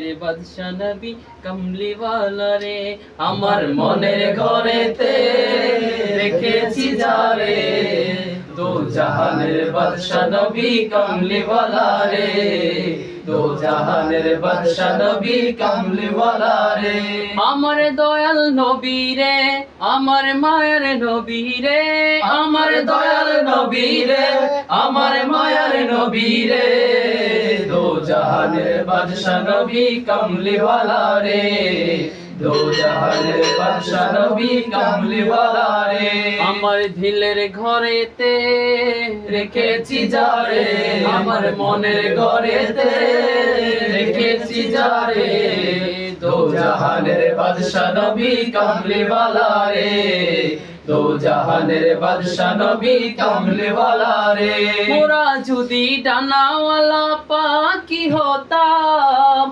রে বাদশা নবী কামলিওয়ালা রে, আমার মনের ঘরেতে রেখেছি যারে, দো জাহানের বাদশা নবী কামলিওয়ালা রে, দো জাহানের বাদশা নবী কামলিওয়ালা রে। আমার দয়াল নবী রে, আমার মায়ের নবী রে, আমার দয়াল নবী রে, আমার মায়ের নবী রে, দো জাহানের বাদশা নবী কামলিওয়ালা রে, দো জাহানের বাদশা নবী কামলিওয়ালা রে। আমার দিলের ঘরেতে রেখেছি যারে, আমার মনের ঘরেতে রেখেছি যারে, দো জাহানের বাদশা নবী কামলিওয়ালা রে, দো জাহানের বাদশা নবী কামলিওয়ালা রে। মোরা যদি ডানাওয়ালা পাখি হতাম,